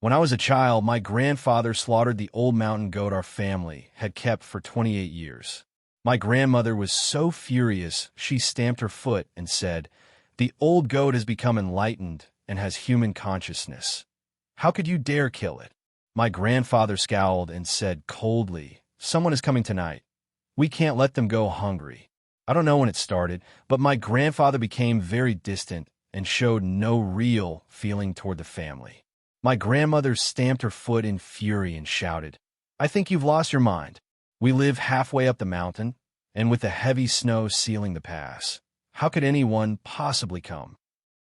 When I was a child, my grandfather slaughtered the old mountain goat our family had kept for 28 years. My grandmother was so furious, she stamped her foot and said, "The old goat has become enlightened and has human consciousness. How could you dare kill it?" My grandfather scowled and said coldly, "Someone is coming tonight. We can't let them go hungry." I don't know when it started, but my grandfather became very distant and showed no real feeling toward the family. My grandmother stamped her foot in fury and shouted, "I think you've lost your mind. We live halfway up the mountain, and with the heavy snow sealing the pass, how could anyone possibly come?"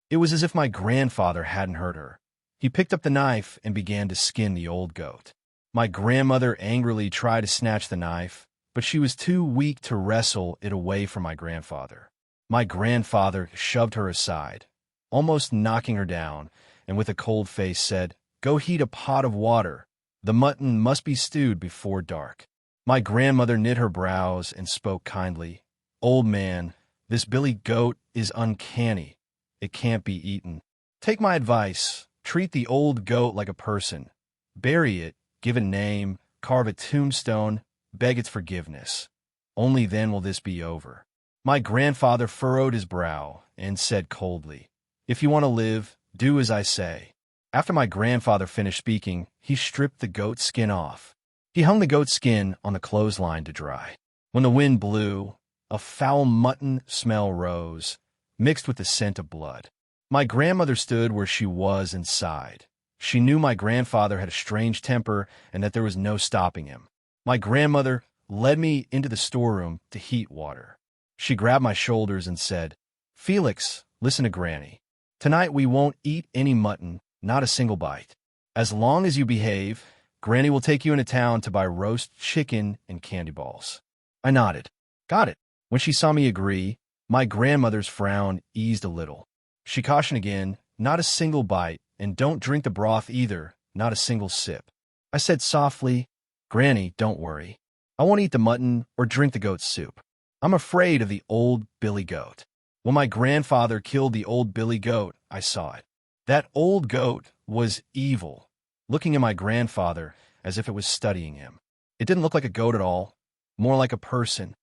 It was as if my grandfather hadn't heard her. He picked up the knife and began to skin the old goat. My grandmother angrily tried to snatch the knife, but she was too weak to wrestle it away from my grandfather. My grandfather shoved her aside, almost knocking her down, and with a cold face said, "Go heat a pot of water. The mutton must be stewed before dark." My grandmother knit her brows and spoke kindly. "Old man, this billy goat is uncanny. It can't be eaten. Take my advice. Treat the old goat like a person. Bury it, give a name, carve a tombstone, beg its forgiveness. Only then will this be over." My grandfather furrowed his brow and said coldly, "If you want to live, do as I say." After my grandfather finished speaking, he stripped the goat's skin off. He hung the goat's skin on the clothesline to dry. When the wind blew, a foul mutton smell rose, mixed with the scent of blood. My grandmother stood where she was and sighed. She knew my grandfather had a strange temper and that there was no stopping him. My grandmother led me into the storeroom to heat water. She grabbed my shoulders and said, "Felix, listen to Granny. Tonight we won't eat any mutton, not a single bite. As long as you behave, Granny will take you into town to buy roast chicken and candy balls." I nodded. "Got it." When she saw me agree, my grandmother's frown eased a little. She cautioned again, "Not a single bite, and don't drink the broth either, not a single sip." I said softly, "Granny, don't worry. I won't eat the mutton or drink the goat's soup. I'm afraid of the old billy goat." When my grandfather killed the old billy goat, I saw it. That old goat was evil, looking at my grandfather as if it was studying him. It didn't look like a goat at all, more like a person.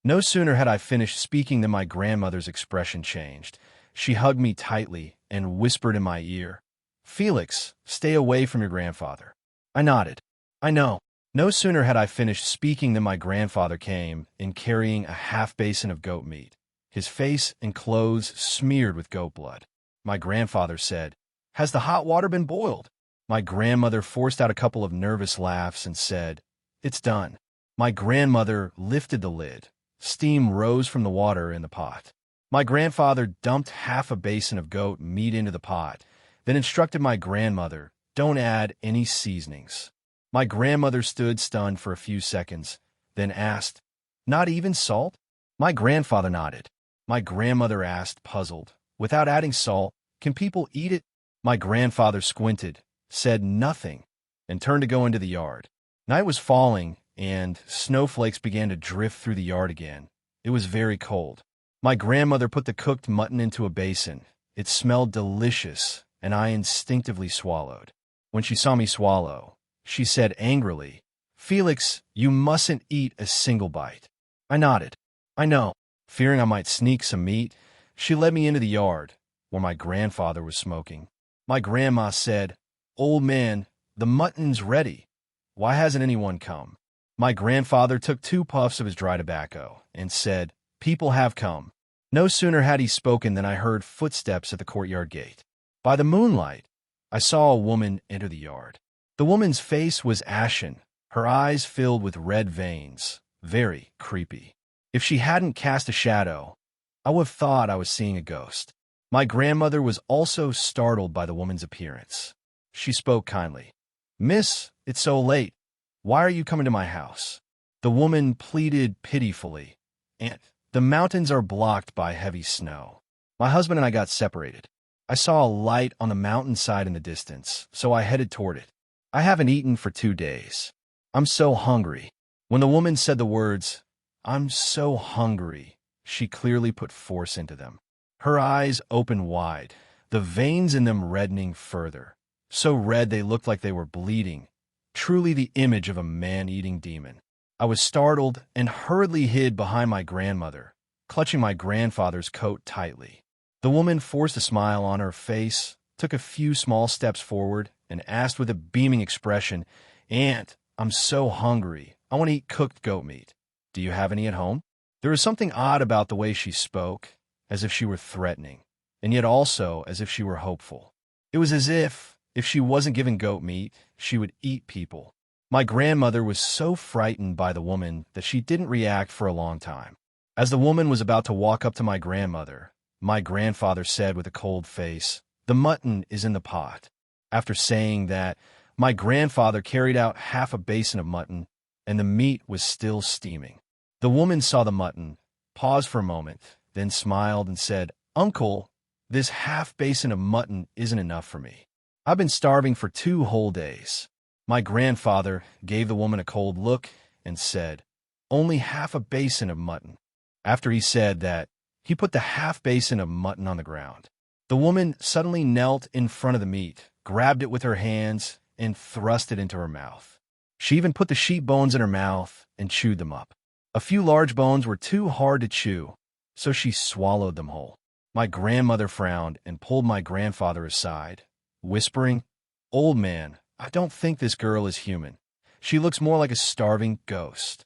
No sooner had I finished speaking than my grandmother's expression changed. She hugged me tightly and whispered in my ear, "Felix, stay away from your grandfather." I nodded. "I know." No sooner had I finished speaking than my grandfather came in carrying a half basin of goat meat, his face and clothes smeared with goat blood. My grandfather said, "Has the hot water been boiled?" My grandmother forced out a couple of nervous laughs and said, "It's done." My grandmother lifted the lid. Steam rose from the water in the pot. My grandfather dumped half a basin of goat meat into the pot, then instructed my grandmother, "Don't add any seasonings." My grandmother stood stunned for a few seconds, then asked, "Not even salt?" My grandfather nodded. My grandmother asked, puzzled, "Without adding salt, can people eat it?" My grandfather squinted, said nothing, and turned to go into the yard. Night was falling, and snowflakes began to drift through the yard again. It was very cold. My grandmother put the cooked mutton into a basin. It smelled delicious, and I instinctively swallowed. When she saw me swallow, she said angrily, "Felix, you mustn't eat a single bite." I nodded. "I know." Fearing I might sneak some meat, she led me into the yard, where my grandfather was smoking. My grandma said, "Old man, the mutton's ready. Why hasn't anyone come?" My grandfather took 2 puffs of his dry tobacco and said, "People have come." No sooner had he spoken than I heard footsteps at the courtyard gate. By the moonlight, I saw a woman enter the yard. The woman's face was ashen, her eyes filled with red veins, very creepy. If she hadn't cast a shadow, I would have thought I was seeing a ghost. My grandmother was also startled by the woman's appearance. She spoke kindly. "Miss, it's so late. Why are you coming to my house?" The woman pleaded pitifully, "Aunt, the mountains are blocked by heavy snow. My husband and I got separated. I saw a light on the mountainside in the distance, so I headed toward it. I haven't eaten for 2 days. I'm so hungry." When the woman said the words, "I'm so hungry," she clearly put force into them. Her eyes opened wide, the veins in them reddening further. so red they looked like they were bleeding, truly the image of a man-eating demon. I was startled and hurriedly hid behind my grandmother, clutching my grandfather's coat tightly. The woman forced a smile on her face, took a few small steps forward, and asked with a beaming expression, "Aunt, I'm so hungry. I want to eat cooked goat meat. Do you have any at home?" There was something odd about the way she spoke, as if she were threatening, and yet also as if she were hopeful. It was as if she wasn't given goat meat, she would eat people. My grandmother was so frightened by the woman that she didn't react for a long time. As the woman was about to walk up to my grandmother, my grandfather said with a cold face, "The mutton is in the pot." After saying that, my grandfather carried out half a basin of mutton, and the meat was still steaming. The woman saw the mutton, paused for a moment, then smiled and said, "Uncle, this half basin of mutton isn't enough for me. I've been starving for 2 whole days." My grandfather gave the woman a cold look and said, "Only half a basin of mutton." After he said that, he put the half basin of mutton on the ground. The woman suddenly knelt in front of the meat, grabbed it with her hands, and thrust it into her mouth. She even put the sheep bones in her mouth and chewed them up. A few large bones were too hard to chew, so she swallowed them whole. My grandmother frowned and pulled my grandfather aside, whispering, "Old man, I don't think this girl is human. She looks more like a starving ghost."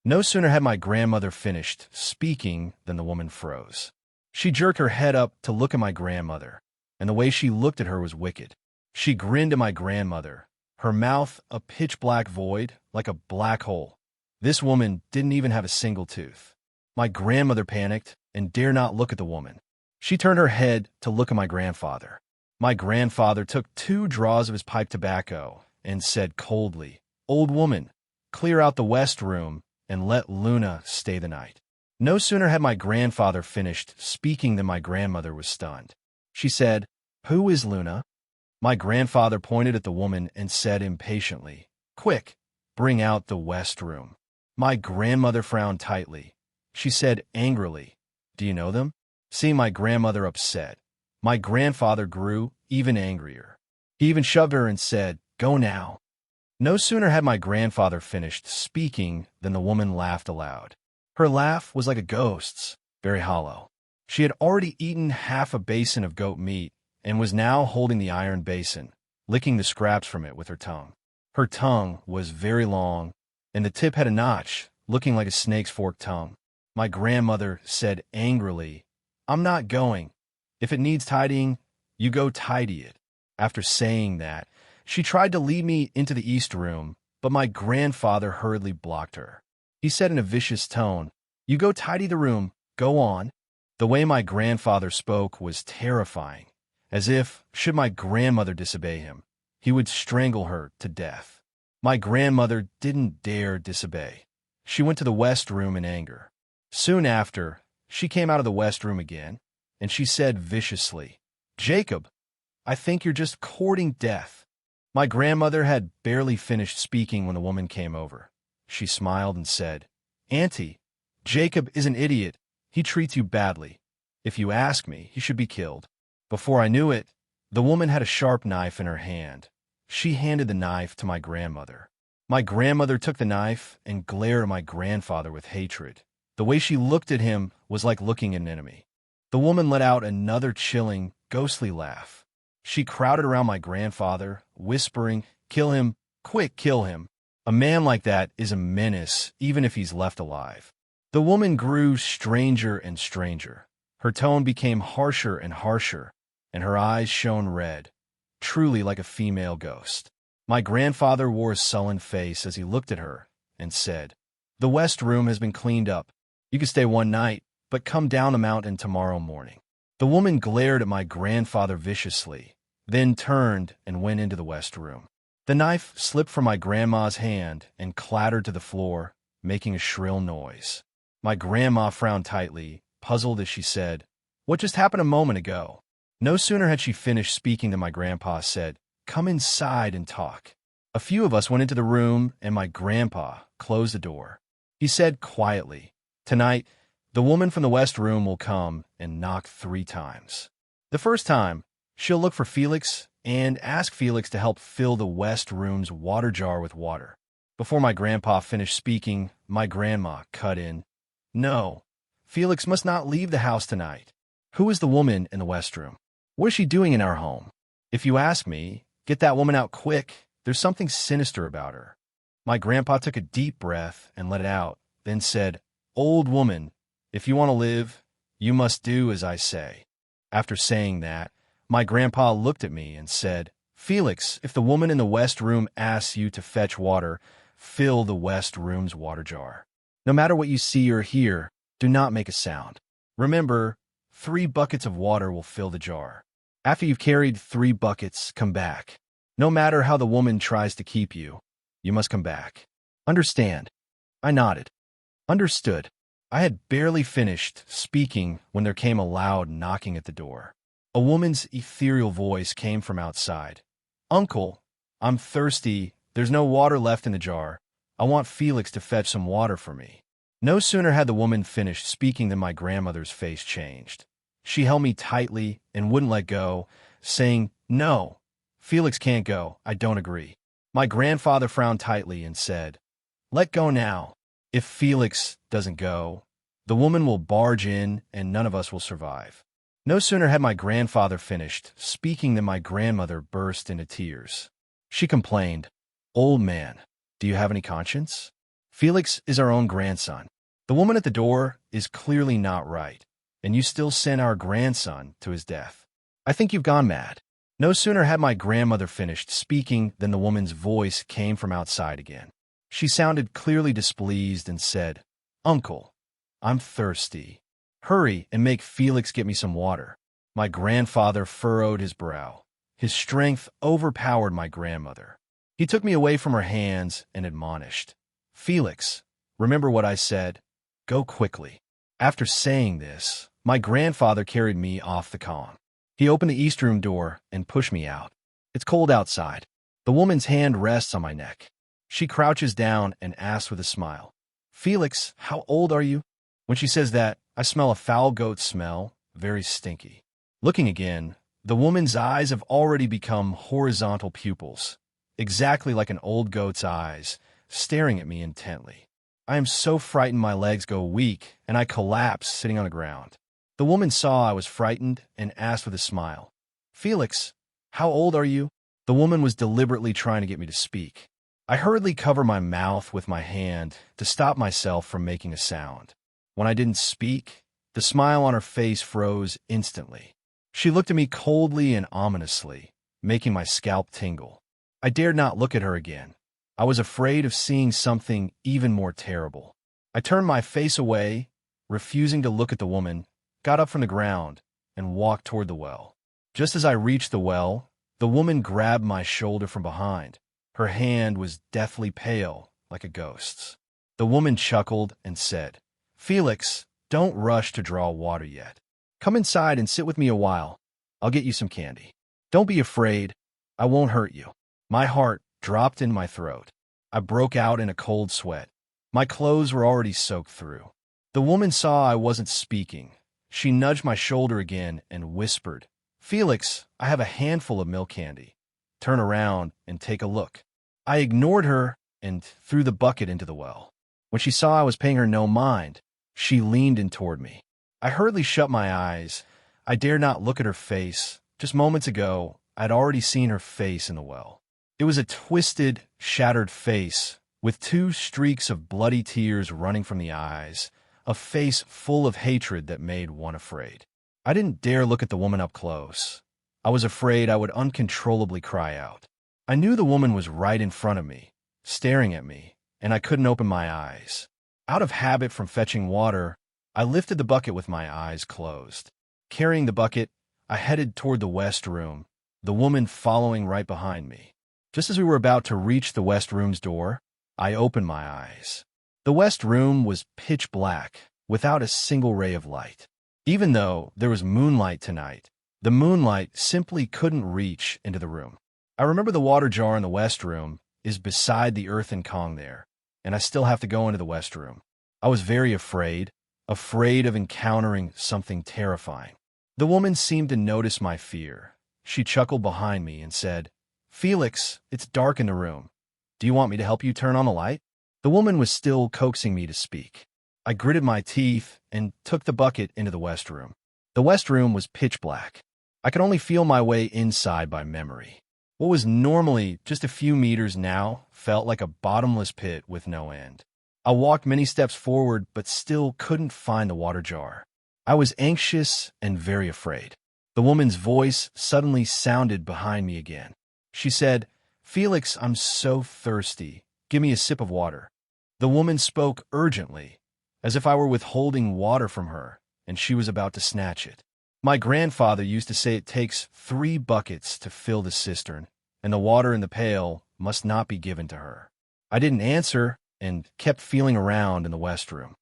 No sooner had my grandmother finished speaking than the woman froze. She jerked her head up to look at my grandmother, and the way she looked at her was wicked. She grinned at my grandmother, her mouth a pitch-black void, like a black hole. This woman didn't even have a single tooth. My grandmother panicked and dared not look at the woman. She turned her head to look at my grandfather. My grandfather took 2 draws of his pipe tobacco and said coldly, "Old woman, clear out the west room and let Luna stay the night." No sooner had my grandfather finished speaking than my grandmother was stunned. She said, "Who is Luna?" My grandfather pointed at the woman and said impatiently, "Quick, bring out the west room." My grandmother frowned tightly. She said angrily, "Do you know them?" Seeing my grandmother upset, my grandfather grew even angrier. He even shoved her and said, "Go now." No sooner had my grandfather finished speaking than the woman laughed aloud. Her laugh was like a ghost's, very hollow. She had already eaten half a basin of goat meat and was now holding the iron basin, licking the scraps from it with her tongue. Her tongue was very long, and the tip had a notch, looking like a snake's forked tongue. My grandmother said angrily, "I'm not going. If it needs tidying, you go tidy it." After saying that, she tried to lead me into the east room, but my grandfather hurriedly blocked her. He said in a vicious tone, "You go tidy the room, go on." The way my grandfather spoke was terrifying, as if, should my grandmother disobey him, he would strangle her to death. My grandmother didn't dare disobey. She went to the west room in anger. Soon after, she came out of the west room again, and she said viciously, "Jacob, I think you're just courting death." My grandmother had barely finished speaking when the woman came over. She smiled and said, "Auntie, Jacob is an idiot. He treats you badly. If you ask me, he should be killed." Before I knew it, the woman had a sharp knife in her hand. She handed the knife to my grandmother. My grandmother took the knife and glared at my grandfather with hatred. The way she looked at him was like looking at an enemy. The woman let out another chilling, ghostly laugh. She crowded around my grandfather, whispering, "Kill him, quick, kill him. A man like that is a menace, even if he's left alive." The woman grew stranger and stranger. Her tone became harsher and harsher, and her eyes shone red, truly like a female ghost. My grandfather wore a sullen face as he looked at her and said, "The west room has been cleaned up. You can stay one night, but come down the mountain tomorrow morning." The woman glared at my grandfather viciously, then turned and went into the west room. The knife slipped from my grandma's hand and clattered to the floor, making a shrill noise. My grandma frowned tightly, puzzled as she said, "What just happened a moment ago?" No sooner had she finished speaking than my grandpa said, "Come inside and talk." A few of us went into the room, and my grandpa closed the door. He said quietly, "Tonight, the woman from the west room will come and knock 3 times. The first time, she'll look for Felix and ask Felix to help fill the West Room's water jar with water. Before my grandpa finished speaking, my grandma cut in. No, Felix must not leave the house tonight. Who is the woman in the West Room? What is she doing in our home? If you ask me, get that woman out quick. There's something sinister about her. My grandpa took a deep breath and let it out, then said, Old woman, if you want to live, you must do as I say. After saying that, my grandpa looked at me and said, Felix, if the woman in the West Room asks you to fetch water, fill the West Room's water jar. No matter what you see or hear, do not make a sound. Remember, 3 buckets of water will fill the jar. After you've carried 3 buckets, come back. No matter how the woman tries to keep you, you must come back. Understand? I nodded. Understood. I had barely finished speaking when there came a loud knocking at the door. A woman's ethereal voice came from outside. Uncle, I'm thirsty. There's no water left in the jar. I want Felix to fetch some water for me. No sooner had the woman finished speaking than my grandmother's face changed. She held me tightly and wouldn't let go, saying, No, Felix can't go. I don't agree. My grandfather frowned tightly and said, Let go now. If Felix doesn't go, the woman will barge in and none of us will survive. No sooner had my grandfather finished speaking than my grandmother burst into tears. She complained, Old man, do you have any conscience? Felix is our own grandson. The woman at the door is clearly not right, and you still sent our grandson to his death. I think you've gone mad. No sooner had my grandmother finished speaking than the woman's voice came from outside again. She sounded clearly displeased and said, Uncle, I'm thirsty. Hurry and make Felix get me some water. My grandfather furrowed his brow. His strength overpowered my grandmother. He took me away from her hands and admonished, Felix, remember what I said. Go quickly. After saying this, my grandfather carried me off the comm. He opened the East Room door and pushed me out. It's cold outside. The woman's hand rests on my neck. She crouches down and asks with a smile, Felix, how old are you? When she says that, I smell a foul goat smell, very stinky. Looking again, the woman's eyes have already become horizontal pupils, exactly like an old goat's eyes, staring at me intently. I am so frightened my legs go weak, and I collapse sitting on the ground. The woman saw I was frightened and asked with a smile, Felix, how old are you? The woman was deliberately trying to get me to speak. I hurriedly covered my mouth with my hand to stop myself from making a sound. When I didn't speak, the smile on her face froze instantly. She looked at me coldly and ominously, making my scalp tingle. I dared not look at her again. I was afraid of seeing something even more terrible. I turned my face away, refusing to look at the woman, got up from the ground, and walked toward the well. Just as I reached the well, the woman grabbed my shoulder from behind. Her hand was deathly pale, like a ghost's. The woman chuckled and said, Felix, don't rush to draw water yet. Come inside and sit with me a while. I'll get you some candy. Don't be afraid. I won't hurt you. My heart dropped in my throat. I broke out in a cold sweat. My clothes were already soaked through. The woman saw I wasn't speaking. She nudged my shoulder again and whispered, Felix, I have a handful of milk candy. Turn around and take a look. I ignored her and threw the bucket into the well. When she saw I was paying her no mind, she leaned in toward me. I hurriedly shut my eyes. I dared not look at her face. Just moments ago, I'd already seen her face in the well. It was a twisted, shattered face, with 2 streaks of bloody tears running from the eyes, a face full of hatred that made one afraid. I didn't dare look at the woman up close. I was afraid I would uncontrollably cry out. I knew the woman was right in front of me, staring at me, and I couldn't open my eyes. Out of habit from fetching water, I lifted the bucket with my eyes closed. Carrying the bucket, I headed toward the West Room, the woman following right behind me. Just as we were about to reach the West Room's door, I opened my eyes. The West Room was pitch black, without a single ray of light. Even though there was moonlight tonight, the moonlight simply couldn't reach into the room. I remember the water jar in the West Room is beside the earthen Kong there, and I still have to go into the West Room. I was very afraid of encountering something terrifying. The woman seemed to notice my fear. She chuckled behind me and said, "Felix, it's dark in the room. Do you want me to help you turn on the light?" The woman was still coaxing me to speak. I gritted my teeth and took the bucket into the West Room. The West Room was pitch black. I could only feel my way inside by memory. What was normally just a few meters now felt like a bottomless pit with no end. I walked many steps forward, but still couldn't find the water jar. I was anxious and very afraid. The woman's voice suddenly sounded behind me again. She said, "Felix, I'm so thirsty. Give me a sip of water." The woman spoke urgently, as if I were withholding water from her, and she was about to snatch it. My grandfather used to say it takes 3 buckets to fill the cistern, and the water in the pail must not be given to her. I didn't answer and kept feeling around in the West Room.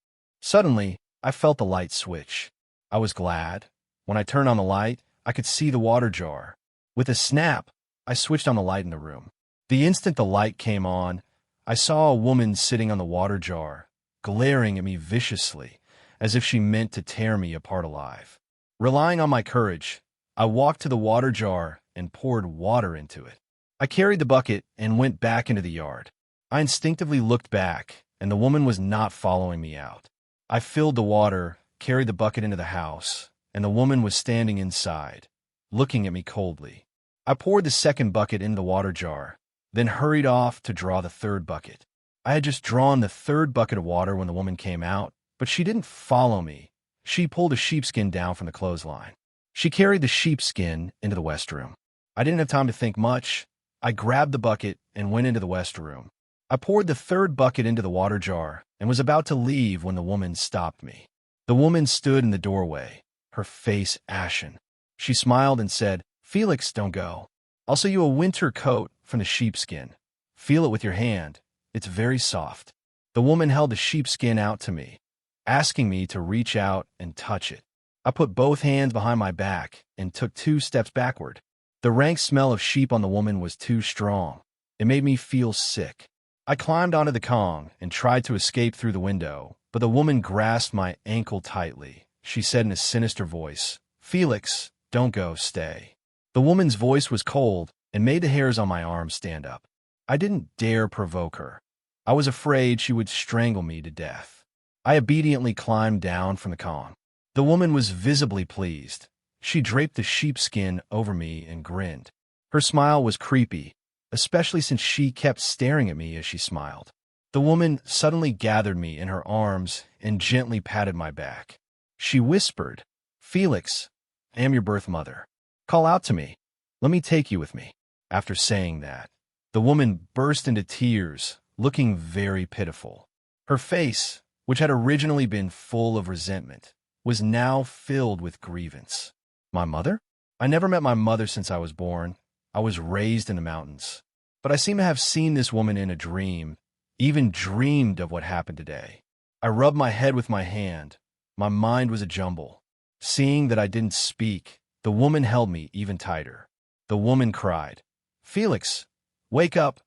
Suddenly, I felt the light switch. I was glad. When I turned on the light, I could see the water jar. With a snap, I switched on the light in the room. The instant the light came on, I saw a woman sitting on the water jar, glaring at me viciously, as if she meant to tear me apart alive. Relying on my courage, I walked to the water jar and poured water into it. I carried the bucket and went back into the yard. I instinctively looked back, and the woman was not following me out. I filled the water, carried the bucket into the house, and the woman was standing inside, looking at me coldly. I poured the second bucket into the water jar, then hurried off to draw the third bucket. I had just drawn the third bucket of water when the woman came out, but she didn't follow me. She pulled a sheepskin down from the clothesline. She carried the sheepskin into the West Room. I didn't have time to think much. I grabbed the bucket and went into the West Room. I poured the third bucket into the water jar and was about to leave when the woman stopped me. The woman stood in the doorway, her face ashen. She smiled and said, "Felix, don't go. I'll sell you a winter coat from the sheepskin. Feel it with your hand. It's very soft." The woman held the sheepskin out to me, asking me to reach out and touch it. I put both hands behind my back and took 2 steps backward. The rank smell of sheep on the woman was too strong. It made me feel sick. I climbed onto the Kong and tried to escape through the window, but the woman grasped my ankle tightly. She said in a sinister voice, "Felix, don't go, stay." The woman's voice was cold and made the hairs on my arms stand up. I didn't dare provoke her. I was afraid she would strangle me to death. I obediently climbed down from the Kong. The woman was visibly pleased. She draped the sheepskin over me and grinned. Her smile was creepy, especially since she kept staring at me as she smiled. The woman suddenly gathered me in her arms and gently patted my back. She whispered, "Felix, I am your birth mother. Call out to me. Let me take you with me." After saying that, the woman burst into tears, looking very pitiful. Her face, which had originally been full of resentment, was now filled with grievance. My mother? I never met my mother since I was born. I was raised in the mountains. But I seem to have seen this woman in a dream, even dreamed of what happened today. I rubbed my head with my hand. My mind was a jumble. Seeing that I didn't speak, the woman held me even tighter. The woman cried, "Felix, wake up,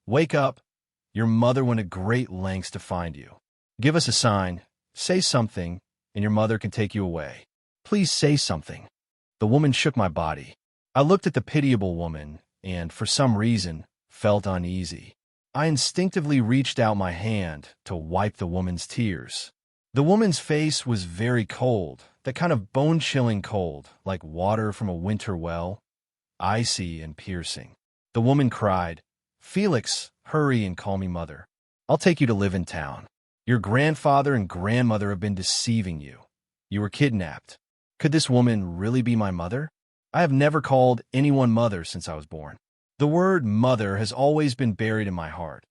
wake up. Your mother went to great lengths to find you. Give us a sign, say something, and your mother can take you away. Please say something." The woman shook my body. I looked at the pitiable woman and, for some reason, felt uneasy. I instinctively reached out my hand to wipe the woman's tears. The woman's face was very cold, that kind of bone-chilling cold, like water from a winter well, icy and piercing. The woman cried, "Felix, hurry and call me mother. I'll take you to live in town. Your grandfather and grandmother have been deceiving you. You were kidnapped. Could this woman really be my mother? I have never called anyone mother since I was born. The word mother has always been buried in my heart.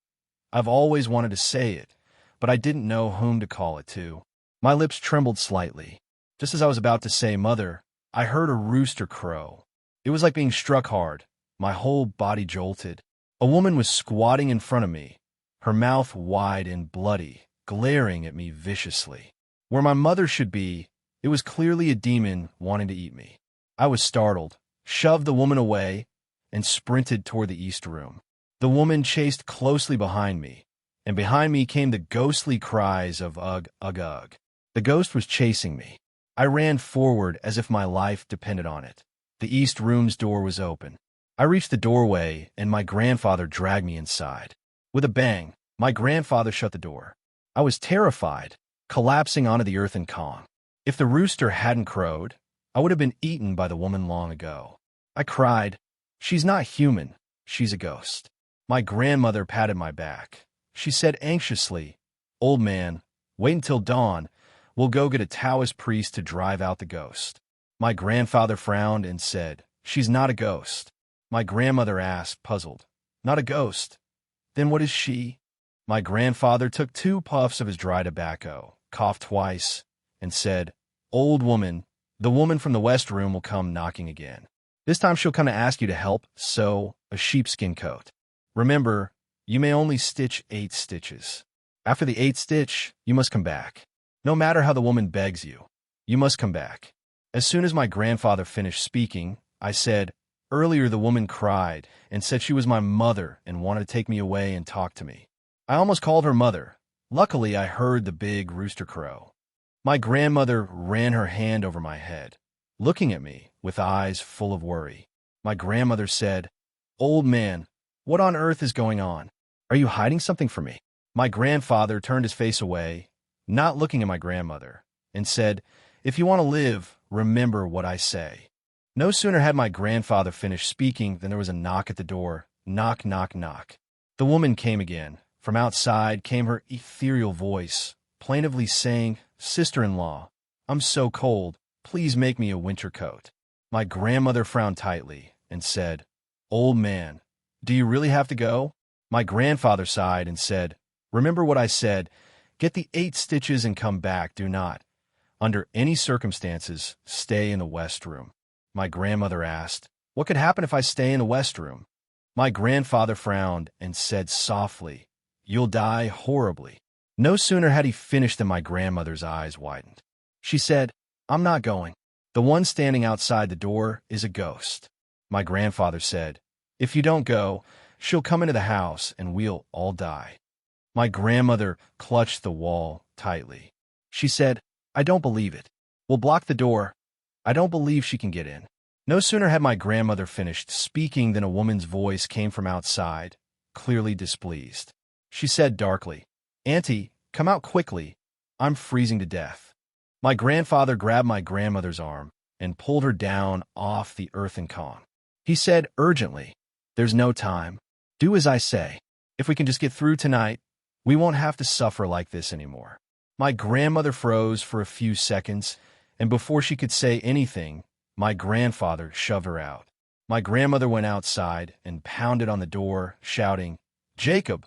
I've always wanted to say it, but I didn't know whom to call it to." My lips trembled slightly. Just as I was about to say mother, I heard a rooster crow. It was like being struck hard. My whole body jolted. A woman was squatting in front of me, her mouth wide and bloody, glaring at me viciously. Where my mother should be, it was clearly a demon wanting to eat me. I was startled, shoved the woman away, and sprinted toward the East Room. The woman chased closely behind me, and behind me came the ghostly cries of ugh, ugh, ugh. The ghost was chasing me. I ran forward as if my life depended on it. The east room's door was open. I reached the doorway, and my grandfather dragged me inside. With a bang, my grandfather shut the door. I was terrified, collapsing onto the earth in Kong. If the rooster hadn't crowed, I would have been eaten by the woman long ago. I cried, "She's not human, she's a ghost." My grandmother patted my back. She said anxiously, "Old man, wait until dawn. We'll go get a Taoist priest to drive out the ghost." My grandfather frowned and said, "She's not a ghost." My grandmother asked, puzzled, "Not a ghost? Then what is she?" My grandfather took 2 puffs of his dry tobacco, coughed twice, and said, "Old woman, the woman from the west room will come knocking again. This time she'll come to ask you to help sew a sheepskin coat. Remember, you may only stitch 8 stitches. After the 8th stitch, you must come back. No matter how the woman begs you, you must come back." As soon as my grandfather finished speaking, I said, "Earlier the woman cried and said she was my mother and wanted to take me away and talk to me. I almost called her mother. Luckily, I heard the big rooster crow." My grandmother ran her hand over my head, looking at me with eyes full of worry. My grandmother said, "Old man, what on earth is going on? Are you hiding something from me?" My grandfather turned his face away, not looking at my grandmother, and said, "If you want to live, remember what I say." No sooner had my grandfather finished speaking than there was a knock at the door. Knock, knock, knock. The woman came again. From outside came her ethereal voice, plaintively saying, "Sister-in-law, I'm so cold. Please make me a winter coat." My grandmother frowned tightly and said, "Old man, do you really have to go?" My grandfather sighed and said, "Remember what I said. Get the 8 stitches and come back. Do not, under any circumstances, stay in the west room." My grandmother asked, "What could happen if I stay in the west room?" My grandfather frowned and said softly, "You'll die horribly." No sooner had he finished than my grandmother's eyes widened. She said, "I'm not going. The one standing outside the door is a ghost." My grandfather said, "If you don't go, she'll come into the house and we'll all die." My grandmother clutched the wall tightly. She said, "I don't believe it. We'll block the door. I don't believe she can get in." No sooner had my grandmother finished speaking than a woman's voice came from outside, clearly displeased. She said darkly, "Auntie, come out quickly. I'm freezing to death." My grandfather grabbed my grandmother's arm and pulled her down off the earthen Kong. He said urgently, "There's no time. Do as I say. If we can just get through tonight, we won't have to suffer like this anymore." My grandmother froze for a few seconds, and before she could say anything, my grandfather shoved her out. My grandmother went outside and pounded on the door, shouting, "Jacob,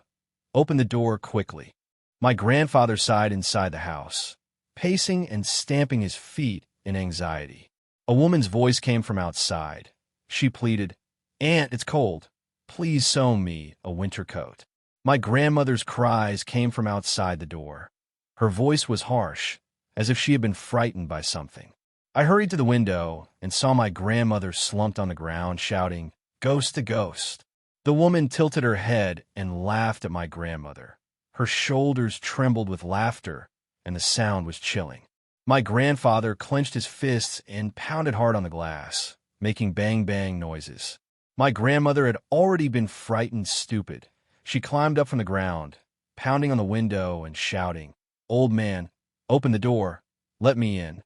open the door quickly." My grandfather sighed inside the house, pacing and stamping his feet in anxiety. A woman's voice came from outside. She pleaded, "Aunt, it's cold. Please sew me a winter coat." My grandmother's cries came from outside the door. Her voice was harsh, as if she had been frightened by something. I hurried to the window and saw my grandmother slumped on the ground, shouting, "Ghost to ghost." The woman tilted her head and laughed at my grandmother. Her shoulders trembled with laughter, and the sound was chilling. My grandfather clenched his fists and pounded hard on the glass, making bang-bang noises. My grandmother had already been frightened stupid. She climbed up from the ground, pounding on the window and shouting, "Old man, open the door. Let me in."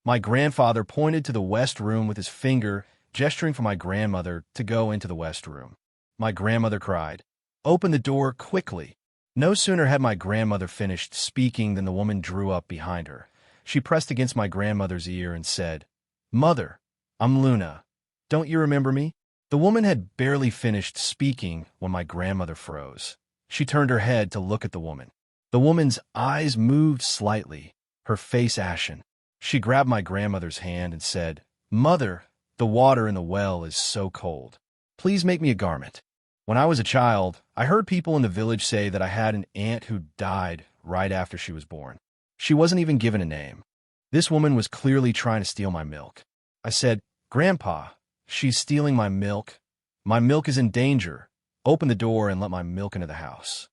My grandfather pointed to the west room with his finger, gesturing for my grandmother to go into the west room. My grandmother cried, "Open the door quickly." No sooner had my grandmother finished speaking than the woman drew up behind her. She pressed against my grandmother's ear and said, "Mother, I'm Luna. Don't you remember me?" The woman had barely finished speaking when my grandmother froze. She turned her head to look at the woman. The woman's eyes moved slightly, her face ashen. She grabbed my grandmother's hand and said, "Mother, the water in the well is so cold. Please make me a garment." When I was a child, I heard people in the village say that I had an aunt who died right after she was born. She wasn't even given a name. This woman was clearly trying to steal my milk. I said, "Grandpa, she's stealing my milk. My milk is in danger. Open the door and let my milk into the house."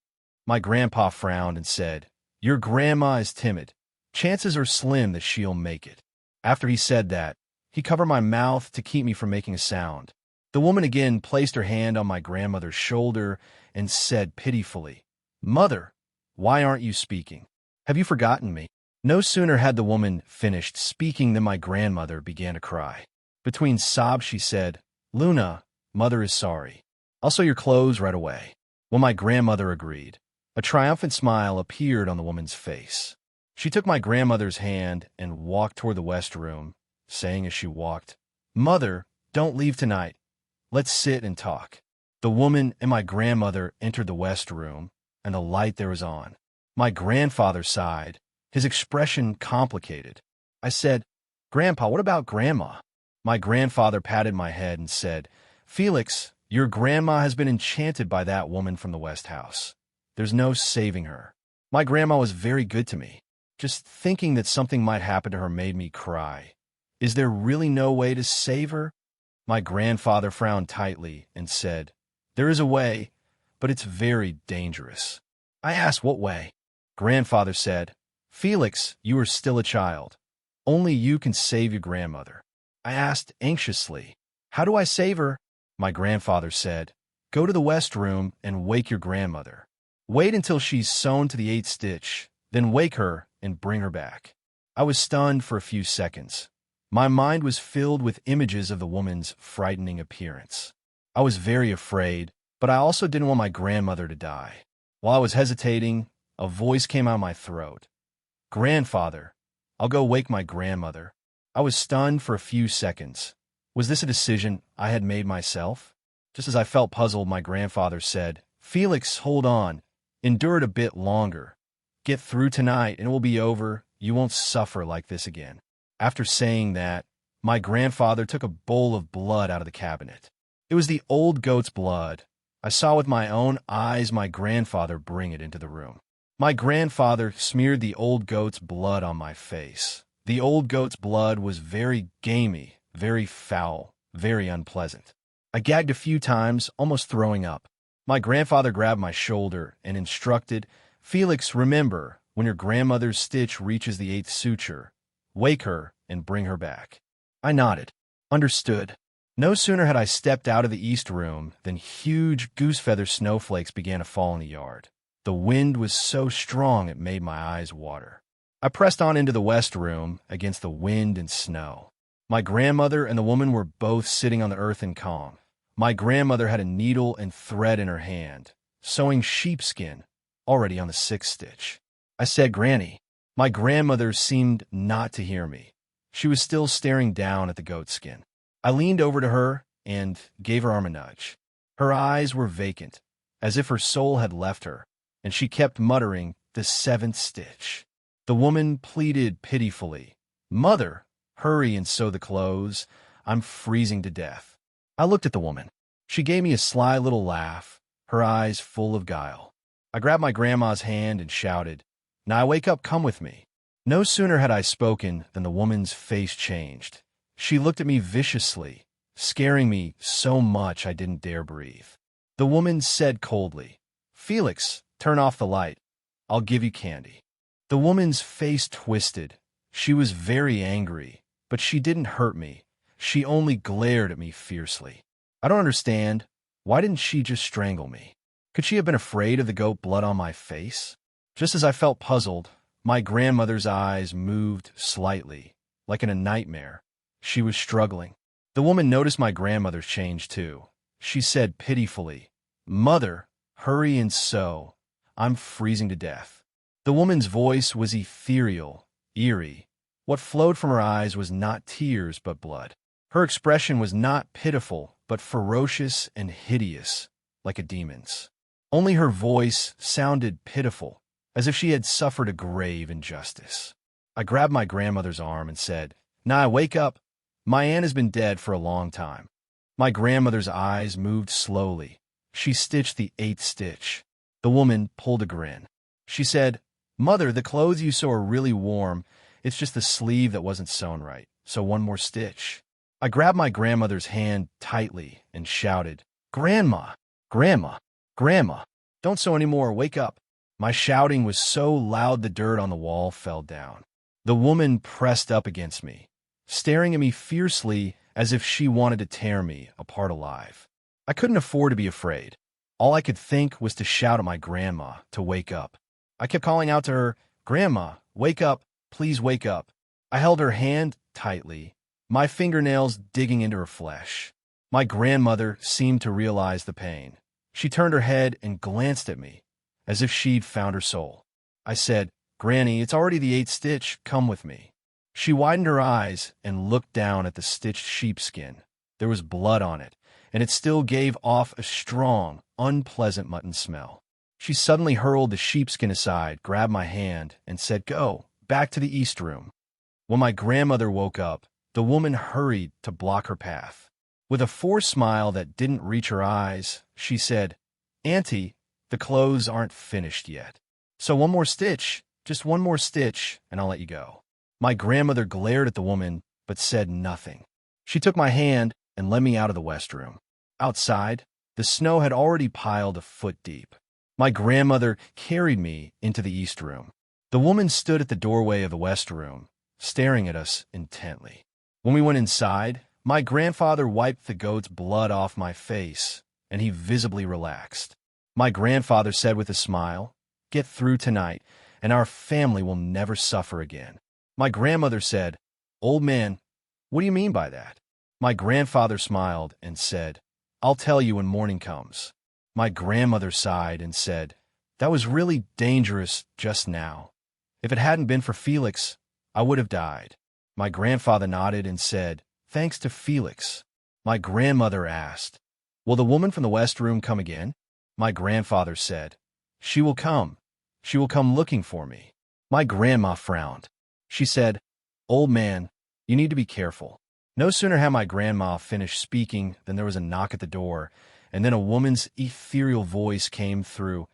My grandpa frowned and said, "Your grandma is timid. Chances are slim that she'll make it." After he said that, He covered my mouth to keep me from making a sound. The woman again placed her hand on my grandmother's shoulder and said pitifully, "Mother, why aren't you speaking? Have you forgotten me?" No sooner had the woman finished speaking than my grandmother began to cry. Between sobs she said, "Luna, mother is sorry. I'll sew your clothes right away." Well, my grandmother agreed. A triumphant smile appeared on the woman's face. She took my grandmother's hand and walked toward the west room, saying as she walked, "Mother, don't leave tonight. Let's sit and talk." The woman and my grandmother entered the west room, and the light there was on. My grandfather sighed, his expression complicated. I said, "Grandpa, what about Grandma?" My grandfather patted my head and said, "Felix, your grandma has been enchanted by that woman from the West House. There's no saving her. My grandma was very good to me. Just thinking that something might happen to her made me cry. Is there really no way to save her?" My grandfather frowned tightly and said, "There is a way, but it's very dangerous." I asked, "What way?" Grandfather said, "Felix, you are still a child. Only you can save your grandmother." I asked anxiously, "How do I save her?" My grandfather said, "Go to the west room and wake your grandmother. Wait until she's sewn to the 8th stitch, then wake her and bring her back." I was stunned for a few seconds. My mind was filled with images of the woman's frightening appearance. I was very afraid, but I also didn't want my grandmother to die. While I was hesitating, a voice came out of my throat. "Grandfather, I'll go wake my grandmother." I was stunned for a few seconds. Was this a decision I had made myself? Just as I felt puzzled, my grandfather said, "Felix, hold on. Endure it a bit longer. Get through tonight and it will be over. You won't suffer like this again." After saying that, my grandfather took a bowl of blood out of the cabinet. It was the old goat's blood. I saw with my own eyes my grandfather bring it into the room. My grandfather smeared the old goat's blood on my face. The old goat's blood was very gamey, very foul, very unpleasant. I gagged a few times, almost throwing up. My grandfather grabbed my shoulder and instructed, "Felix, remember, when your grandmother's stitch reaches the 8th suture, wake her and bring her back." I nodded. Understood. No sooner had I stepped out of the east room than huge goose-feather snowflakes began to fall in the yard. The wind was so strong it made my eyes water. I pressed on into the west room against the wind and snow. My grandmother and the woman were both sitting on the earth in calm. My grandmother had a needle and thread in her hand, sewing sheepskin, already on the 6th stitch. I said, "Granny." My grandmother seemed not to hear me. She was still staring down at the goatskin. I leaned over to her and gave her arm a nudge. Her eyes were vacant, as if her soul had left her, and she kept muttering, "The 7th stitch." The woman pleaded pitifully, "Mother, hurry and sew the clothes. I'm freezing to death." I looked at the woman. She gave me a sly little laugh, her eyes full of guile. I grabbed my grandma's hand and shouted, "Now wake up, come with me." No sooner had I spoken than the woman's face changed. She looked at me viciously, scaring me so much I didn't dare breathe. The woman said coldly, "Felix, turn off the light. I'll give you candy." The woman's face twisted. She was very angry, but she didn't hurt me. She only glared at me fiercely. I don't understand. Why didn't she just strangle me? Could she have been afraid of the goat blood on my face? Just as I felt puzzled, my grandmother's eyes moved slightly, like in a nightmare. She was struggling. The woman noticed my grandmother's change too. She said pitifully, "Mother, hurry and sew. I'm freezing to death." The woman's voice was ethereal, eerie. What flowed from her eyes was not tears but blood. Her expression was not pitiful but ferocious and hideous, like a demon's. Only her voice sounded pitiful, as if she had suffered a grave injustice. I grabbed my grandmother's arm and said, "Now wake up. My aunt has been dead for a long time." My grandmother's eyes moved slowly. She stitched the 8th stitch. The woman pulled a grin. She said, "Mother, the clothes you sew are really warm. It's just the sleeve that wasn't sewn right. So one more stitch." I grabbed my grandmother's hand tightly and shouted, "Grandma! Grandma! Grandma! Don't sew anymore. Wake up." My shouting was so loud the dirt on the wall fell down. The woman pressed up against me, staring at me fiercely as if she wanted to tear me apart alive. I couldn't afford to be afraid. All I could think was to shout at my grandma to wake up. I kept calling out to her, "Grandma, wake up, please wake up." I held her hand tightly, my fingernails digging into her flesh. My grandmother seemed to realize the pain. She turned her head and glanced at me, as if she'd found her soul. I said, "Granny, it's already the 8th stitch, come with me." She widened her eyes and looked down at the stitched sheepskin. There was blood on it, and it still gave off a strong, unpleasant mutton smell. She suddenly hurled the sheepskin aside, grabbed my hand, and said, "Go, back to the east room." When my grandmother woke up, the woman hurried to block her path. With a forced smile that didn't reach her eyes, she said, "Auntie, the clothes aren't finished yet. So one more stitch, just one more stitch, and I'll let you go." My grandmother glared at the woman, but said nothing. She took my hand and led me out of the west room. Outside, the snow had already piled a foot deep. My grandmother carried me into the east room. The woman stood at the doorway of the west room, staring at us intently. When we went inside, my grandfather wiped the goat's blood off my face, and he visibly relaxed. My grandfather said with a smile, "Get through tonight, and our family will never suffer again." My grandmother said, "Old man, what do you mean by that?" My grandfather smiled and said, "I'll tell you when morning comes." My grandmother sighed and said, "That was really dangerous just now. If it hadn't been for Felix, I would have died." My grandfather nodded and said, "Thanks to Felix." My grandmother asked, "Will the woman from the west room come again?" My grandfather said, "She will come. She will come looking for me." My grandma frowned. She said, "Old man, you need to be careful." No sooner had my grandma finished speaking than there was a knock at the door, and then a woman's ethereal voice came through.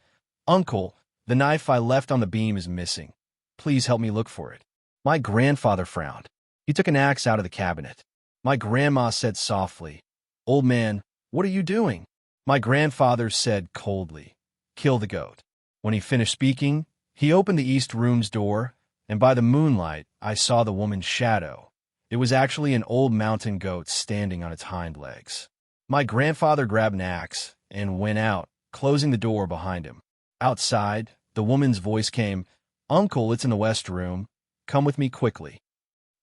"Uncle, the knife I left on the beam is missing. Please help me look for it." My grandfather frowned. He took an axe out of the cabinet. My grandma said softly, "Old man, what are you doing?" My grandfather said coldly, "Kill the goat." When he finished speaking, he opened the east room's door, and by the moonlight I saw the woman's shadow. It was actually an old mountain goat standing on its hind legs. My grandfather grabbed an axe and went out, closing the door behind him. Outside, the woman's voice came, "Uncle, it's in the west room. Come with me quickly."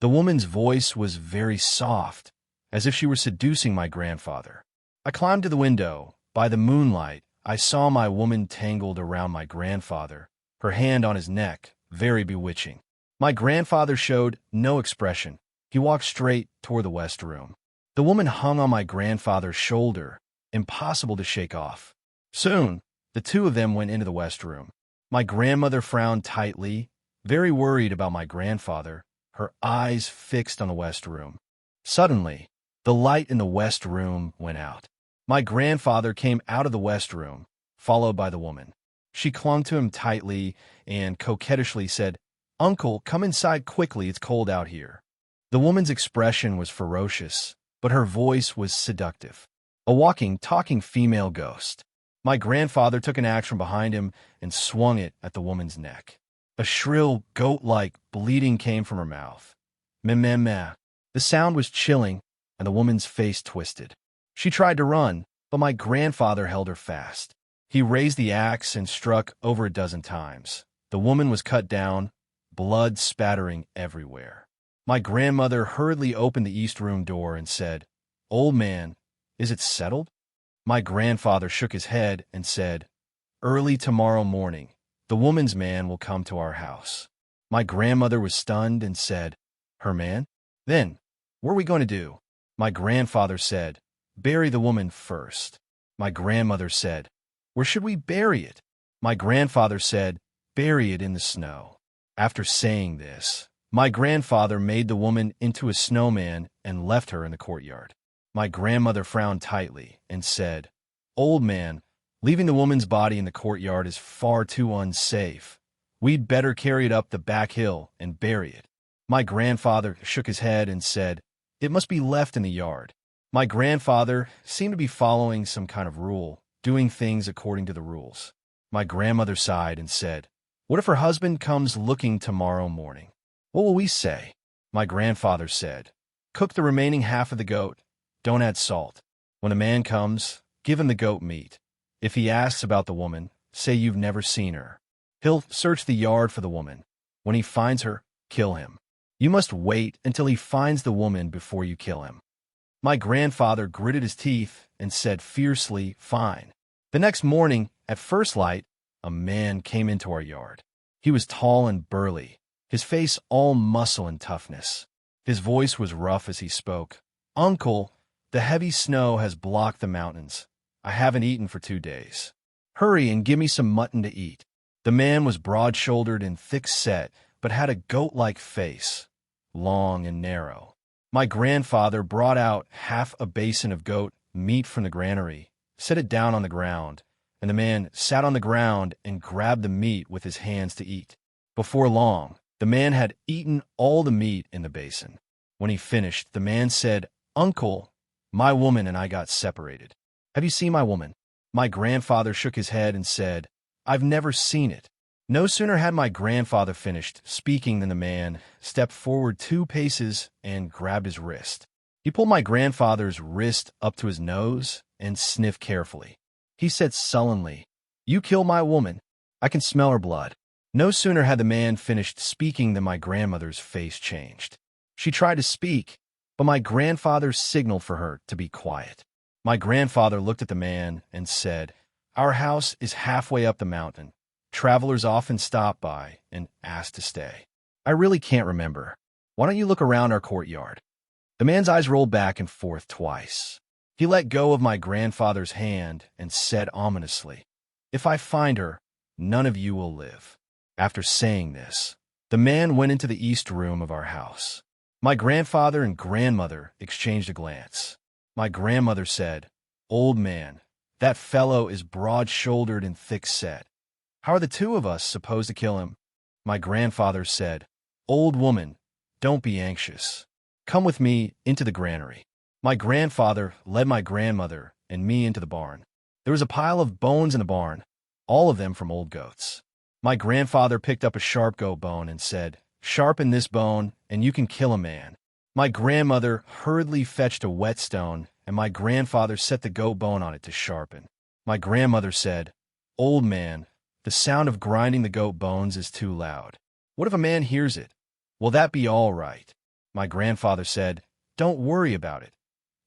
The woman's voice was very soft, as if she were seducing my grandfather. I climbed to the window. By the moonlight, I saw my woman tangled around my grandfather, her hand on his neck, very bewitching. My grandfather showed no expression. He walked straight toward the west room. The woman hung on my grandfather's shoulder, impossible to shake off. Soon, the two of them went into the west room. My grandmother frowned tightly, very worried about my grandfather, her eyes fixed on the west room. Suddenly, the light in the west room went out. My grandfather came out of the west room, followed by the woman. She clung to him tightly and coquettishly said, "Uncle, come inside quickly, it's cold out here." The woman's expression was ferocious, but her voice was seductive. A walking, talking female ghost. My grandfather took an axe from behind him and swung it at the woman's neck. A shrill, goat-like bleating came from her mouth. Meh, meh, meh. The sound was chilling, and the woman's face twisted. She tried to run, but my grandfather held her fast. He raised the axe and struck over a dozen times. The woman was cut down, blood spattering everywhere. My grandmother hurriedly opened the east room door and said, "Old man, is it settled?" My grandfather shook his head and said, "Early tomorrow morning, the woman's man will come to our house." My grandmother was stunned and said, "Her man? Then, what are we going to do?" My grandfather said, "Bury the woman first." My grandmother said, "Where should we bury it?" My grandfather said, "Bury it in the snow." After saying this, my grandfather made the woman into a snowman and left her in the courtyard. My grandmother frowned tightly and said, "Old man, leaving the woman's body in the courtyard is far too unsafe. We'd better carry it up the back hill and bury it." My grandfather shook his head and said, "It must be left in the yard." My grandfather seemed to be following some kind of rule, doing things according to the rules. My grandmother sighed and said, "What if her husband comes looking tomorrow morning? What will we say?" My grandfather said, Cook the remaining half of the goat. Don't add salt. When a man comes, give him the goat meat. If he asks about the woman, say you've never seen her. He'll search the yard for the woman. When he finds her, kill him. You must wait until he finds the woman before you kill him." My grandfather gritted his teeth and said fiercely, "Fine." The next morning, at first light, a man came into our yard. He was tall and burly, his face all muscle and toughness. His voice was rough as he spoke. "Uncle, the heavy snow has blocked the mountains. I haven't eaten for 2 days. Hurry and give me some mutton to eat." The man was broad-shouldered and thick-set, but had a goat-like face, long and narrow. My grandfather brought out half a basin of goat meat from the granary, set it down on the ground, and the man sat on the ground and grabbed the meat with his hands to eat. Before long, the man had eaten all the meat in the basin. When he finished, the man said, "Uncle, my woman and I got separated. Have you seen my woman?" My grandfather shook his head and said, "I've never seen it." No sooner had my grandfather finished speaking than the man stepped forward 2 paces and grabbed his wrist. He pulled my grandfather's wrist up to his nose and sniffed carefully. He said sullenly, "You killed my woman. I can smell her blood." No sooner had the man finished speaking than my grandmother's face changed. She tried to speak, but my grandfather signaled for her to be quiet. My grandfather looked at the man and said, "Our house is halfway up the mountain. Travelers often stop by and ask to stay. I really can't remember. Why don't you look around our courtyard?" The man's eyes rolled back and forth twice. He let go of my grandfather's hand and said ominously, "If I find her, none of you will live." After saying this, the man went into the east room of our house. My grandfather and grandmother exchanged a glance. My grandmother said, "Old man, that fellow is broad-shouldered and thick-set. How are the 2 of us supposed to kill him?" My grandfather said, "Old woman, don't be anxious. Come with me into the granary." My grandfather led my grandmother and me into the barn. There was a pile of bones in the barn, all of them from old goats. My grandfather picked up a sharp goat bone and said, "Sharpen this bone, and you can kill a man." My grandmother hurriedly fetched a whetstone, and my grandfather set the goat bone on it to sharpen. My grandmother said, "Old man, the sound of grinding the goat bones is too loud. What if a man hears it? Will that be all right?" My grandfather said, "Don't worry about it.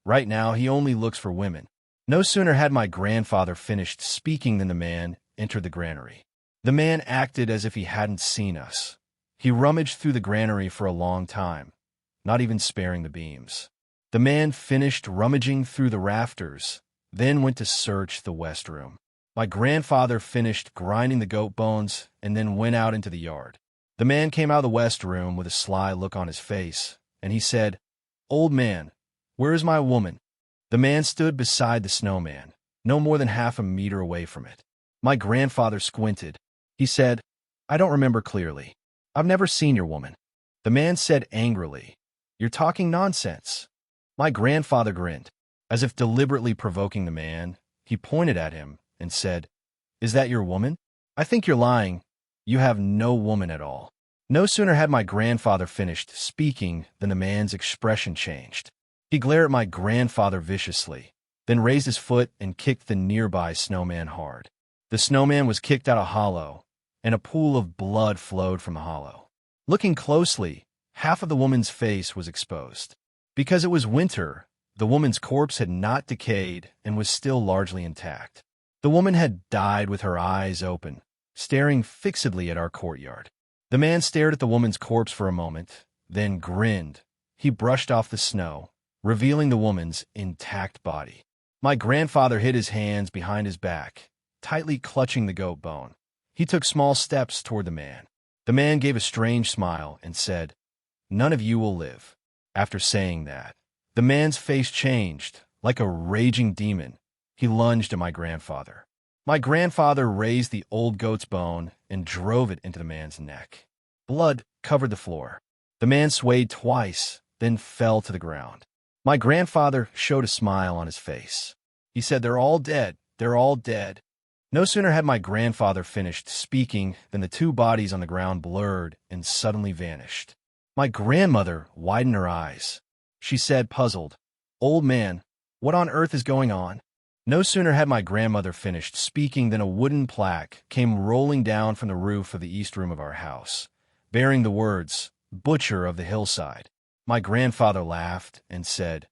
Right now, he only looks for women." No sooner had my grandfather finished speaking than the man entered the granary. The man acted as if he hadn't seen us. He rummaged through the granary for a long time, not even sparing the beams. The man finished rummaging through the rafters, then went to search the west room. My grandfather finished grinding the goat bones and then went out into the yard. The man came out of the west room with a sly look on his face, and he said, "Old man, where is my woman?" The man stood beside the snowman, no more than half a meter away from it. My grandfather squinted. He said, "I don't remember clearly. I've never seen your woman." The man said angrily, "You're talking nonsense." My grandfather grinned. As if deliberately provoking the man, he pointed at him and said, "Is that your woman? I think you're lying. You have no woman at all." No sooner had my grandfather finished speaking than the man's expression changed. He glared at my grandfather viciously, then raised his foot and kicked the nearby snowman hard. The snowman was kicked out a hollow, and a pool of blood flowed from the hollow. Looking closely, half of the woman's face was exposed. Because it was winter, the woman's corpse had not decayed and was still largely intact. The woman had died with her eyes open, staring fixedly at our courtyard. The man stared at the woman's corpse for a moment, then grinned. He brushed off the snow, revealing the woman's intact body. My grandfather hid his hands behind his back, tightly clutching the goat bone. He took small steps toward the man. The man gave a strange smile and said, "None of you will live." After saying that, the man's face changed, like a raging demon. He lunged at my grandfather. My grandfather raised the old goat's bone and drove it into the man's neck. Blood covered the floor. The man swayed twice, then fell to the ground. My grandfather showed a smile on his face. He said, "They're all dead. They're all dead." No sooner had my grandfather finished speaking than the 2 bodies on the ground blurred and suddenly vanished. My grandmother widened her eyes. she said, puzzled. Old man, what on earth is going on? No sooner had my grandmother finished speaking than a wooden plaque came rolling down from the roof of the east room of our house, bearing the words, Butcher of the Hillside. My grandfather laughed and said,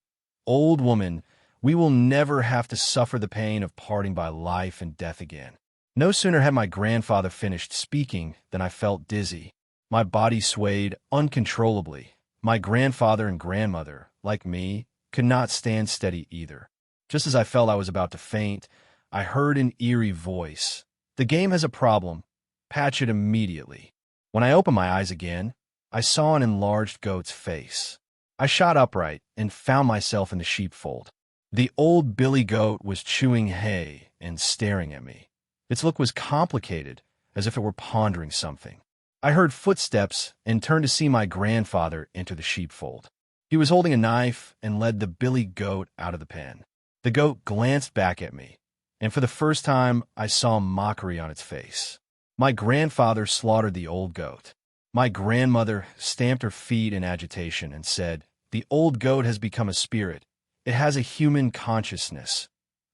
Old woman, we will never have to suffer the pain of parting by life and death again. No sooner had my grandfather finished speaking than I felt dizzy. My body swayed uncontrollably. My grandfather and grandmother, like me, could not stand steady either. Just as I felt I was about to faint, I heard an eerie voice. The game has a problem. Patch it immediately. When I opened my eyes again, I saw an enlarged goat's face. I shot upright and found myself in the sheepfold. The old billy goat was chewing hay and staring at me. Its look was complicated, as if it were pondering something. I heard footsteps and turned to see my grandfather enter the sheepfold. He was holding a knife and led the billy goat out of the pen. The goat glanced back at me, and for the first time I saw mockery on its face. My grandfather slaughtered the old goat. My grandmother stamped her feet in agitation and said, The old goat has become a spirit. It has a human consciousness.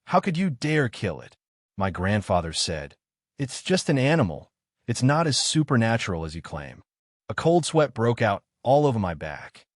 How could you dare kill it? My grandfather said, It's just an animal. It's not as supernatural as you claim. A cold sweat broke out all over my back.